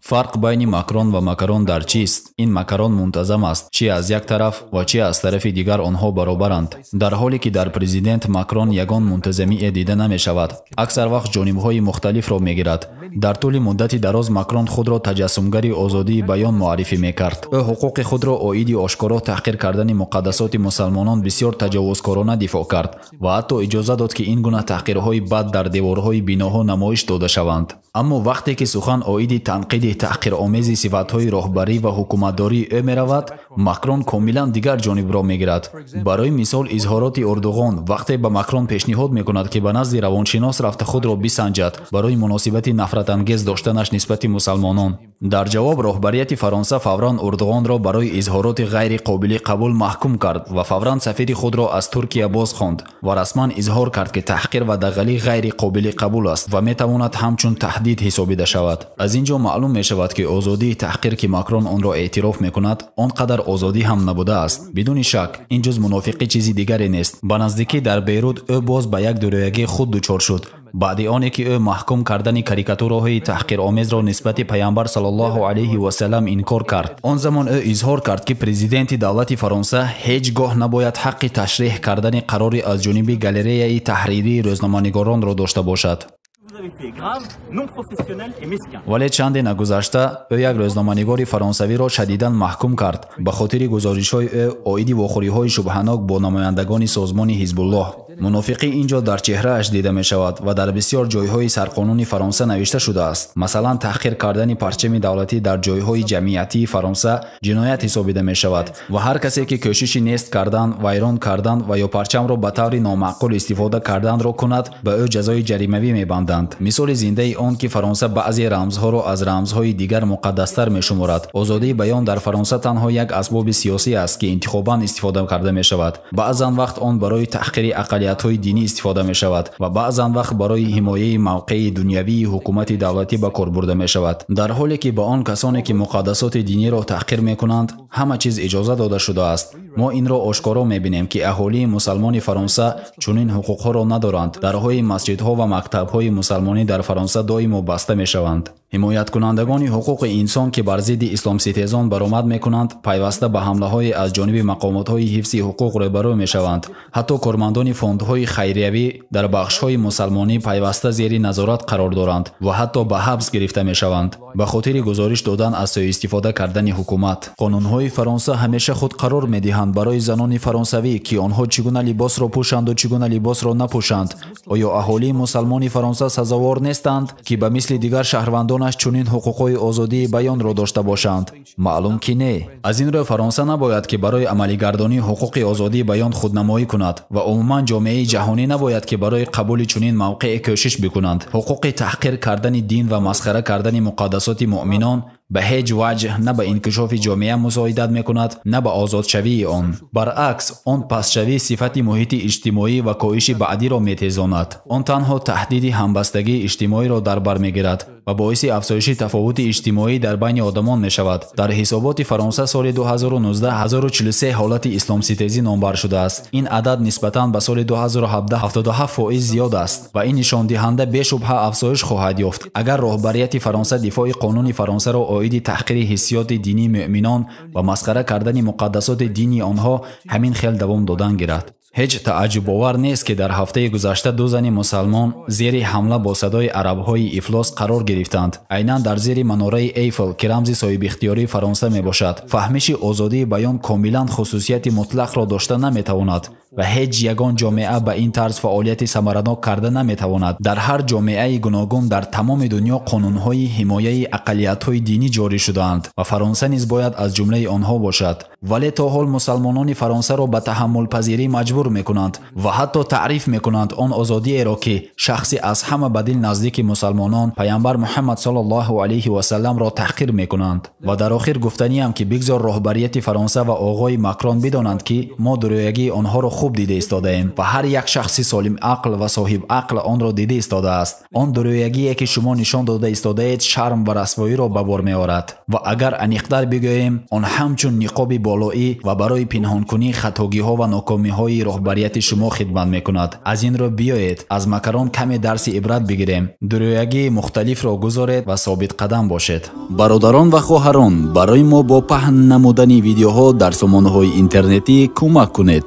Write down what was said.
фарқ байни макрон ва макарон дар чист? Ин макарон мунтазам аст, чи аз як тараф ва чи аз тарафи дигар онҳо баробаранд, дар ҳоле ки дар президент Макрон ягон мунтазамие дида намешавад. Аксар вақт ҷонибҳои мухталифро мегирад. дар тӯли муддати дароз Макрон худро таҷассумгари озодии баён муаррифӣ мекард. ӯ ҳуқуқи худро оиди ошкоро таҳқир кардани муқаддасоти мусалмонон бисёр таҷовузкорона дифоъ кард ва ҳатто иҷоза дод ки ин гуна таҳқирҳои бад дар деворҳои биноҳо намоиш дода шаванд. аммо вақте ки сухан оиди танқиди таҳқиромези сифатҳои роҳбарӣ ва ҳукуматдории ӯ меравад, Макрон комилан дигар ҷонибро мегирад. барои мисол изҳороти Эрдоғон вақте ба Макрон пешниҳод мекунад ки ба назди равоншинос рафта худро бисанҷад барои муносибати нафратангез доштанаш нисбати мусалмонон. дар ҷавоб роҳбарияти Фаронса фавран Эрдоғонро барои изҳороти ғайри қобили қабул маҳкум кард ва фавран сафири худро аз Туркия бозхонд ва расман изҳор кард ки таҳқир ва дағалӣ ғайри қобили қабул аст ва метавонад ҳамчун таҳдид ҳисобида шавад. аз ин ҷо маълум мешавад ки озодии таҳқир ки Макрон онро эътироф мекунад, он қадар озодӣ ҳам набудааст. бидуни шак ин ҷуз мунофиқӣ чизи дигаре нест. ба наздикӣ дар Бейрут ӯ боз ба як дурӯягии худ дучор шуд. баъди оне ки ӯ маҳкум кардани карикатураҳои таҳқиромезро нисбати пайғамбар саллаллоҳу алайҳи васалам инкор кард. он замон ӯ изҳор кард ки президенти давлати Фаронса ҳеҷ гоҳ набояд ҳаққи ташриҳ кардани қарори аз ҷониби галереяи таҳририи рӯзноманигоронро дошта бошад. вале чанде нагузашта ӯ як рӯзноманигори фаронсавиро шадидан маҳкум кард ба хотири гузоришҳои ӯ оиди вохӯриҳои шубҳанок бо намояндагони созмони ҳизбуллоҳ. мунофиқӣ ин ҷо дар чеҳрааш дида мешавад ва дар бисёр ҷойҳои сарқонуни Фаронса навишта шудааст. масалан таҳқир кардани парчами давлатӣ дар ҷойҳои ҷамъиятии Фаронса ҷиноят ҳисобида мешавад ва ҳар касе ки кӯшиши нест кардан, вайрон кардан ва ё парчамро ба таври номаъқул истифода карданро кунад, ба ӯ ҷазои ҷаримавӣ мебанданд. мисоли зиндаи он ки Фаронса баъзе рамзҳоро аз рамзҳои дигар муқаддастар мешуморад. озодии баён дар Фаронса танҳо як асбоби сиёсӣ аст ки интихобан истифода карда мешавад. баъзан вақт он барои таҳқири ақалиятҳои динӣ истифода мешавад ва баъзан вақт барои ҳимояи мавқеи дунявии ҳукумати давлатӣ ба кор бурда мешавад. дар ҳоле ки ба он касоне ки муқаддасоти диниро таҳқир мекунанд ҳама чиз иҷоза дода шудааст. мо инро ошкоро мебинем ки аҳолии мусалмони Фаронса чунин ҳуқуқҳоро надоранд. дарҳои масҷидҳо ва мактабҳои мусалмонӣ дар Фаронса доимо баста мешаванд. ҳимояткунандагони ҳуқуқи инсон ки бар зидди исломситезон баромад мекунанд, пайваста ба ҳамлаҳое аз ҷониби мақомотҳои ҳифзи ҳуқуқ рӯбарӯ мешаванд. ҳатто кормандони фондҳои хайриявӣ дар бахшҳои мусалмонӣ пайваста зери назорат қарор доранд ва ҳатто ба ҳабс гирифта мешаванд ба хотири гузориш додан аз сӯистифода кардани ҳукумат. қонунҳои Фаронса ҳамеша худ қарор медиҳанд барои занони фаронсавӣ ки онҳо чӣ гуна либосро пӯшанду чӣ гуна либосро напӯшанд. оё аҳолии мусалмони Фаронса сазовор нестанд ки ба мисли дигар шаҳрвандонаш чунин ҳуқуқҳои озодии баёнро дошта бошанд? маълум ки не. аз ин рӯ Фаронса набояд ки барои амалигардонии ҳуқуқи озодии баён худнамоӣ кунад ва умуман ҷомеаи ҷаҳонӣ набояд ки барои қабули чунин мавқеъ кӯшиш бикунанд. ҳуқуқи таҳқир кардани дин ва масхара кардани муқаддасоти муъминон ба ҳеҷ ваҷҳ на ба инкишофи ҷомеа мусоидат мекунад, на ба озодшавии он. баръакс, он пастшавӣ сифати муҳити иҷтимоӣ ва коиши баъдиро метезонад. он танҳо таҳдиди ҳамбастагии иҷтимоиро дар бар мегирад ва боиси афзоиши тафовути иҷтимоӣ дар байни одамон мешавад. дар ҳисоботи Фаронса соли 2019 1043 ҳолати исломситезӣ номбар шудааст. ин адад нисбатан ба соли 2017 77% зиёд аст ва ин нишондиҳанда бешубҳа афзоиш хоҳад ёфт агар роҳбарияти Фаронса дифои қонуни Фаронсаро оиди таҳқири ҳиссиёти динии муъминон ва масхара кардани муқаддасоти дини онҳо ҳамин хел давом додан гирад. ҳеҷ тааҷҷубовар нест ки дар ҳафтаи гузашта ду зани мусалмон зери ҳамла бо садои арабҳои ифлос қарор гирифтанд, айнан дар зери манораи Эйфел ки рамзи соҳибихтиёрии Фаронса мебошад. фаҳмиши озодии баён комилан хусусияти мутлақро дошта наметавонад ва ҳеҷ ягон ҷомеа ба ин тарз фаъолияти самаранок карда наметавонад. дар ҳар ҷомеаи гуногун дар тамоми дунё қонунҳои ҳимояи ақалиятҳои динӣ ҷорӣ шудаанд ва Фаронса низ бояд аз ҷумлаи онҳо бошад. вале то ҳол мусалмонони Фаронсаро ба таҳаммулпазирӣ маҷбур мекунанд ва ҳатто таъриф мекунанд он озодиеро ки шахси аз ҳама ба дил наздики мусалмонон пайғамбар Муҳаммад саллаллоҳу алайҳи васалламро таҳқир мекунанд. ва дар охир гуфтаниям ки бигзор роҳбарияти Фаронса ва оғои Макрон бидонанд ки мо дурӯягии онҳоро хуб дида истодаем ва ҳар як шахси солимақл ва соҳибақл онро дида истодааст. Он дуроягие ки шумо нишон дода истодаед шарм ва расвоиро ба бор меорад ва агар аниқтар бигӯем он ҳамчун ниқоби болоӣ ва барои пинҳонкунии хатогиҳо ва нокомиҳои роҳбарияти шумо хидмат мекунад. Аз инро биёед аз макарон каме дарси ибрат бигирем. Дуроягии мухталифро гузоред ва собитқадам бошед. Бародарон ва хоҳарон, барои мо бо паҳн намудани видеоҳо дар сомонаҳои интернетӣ кӯмак кунед.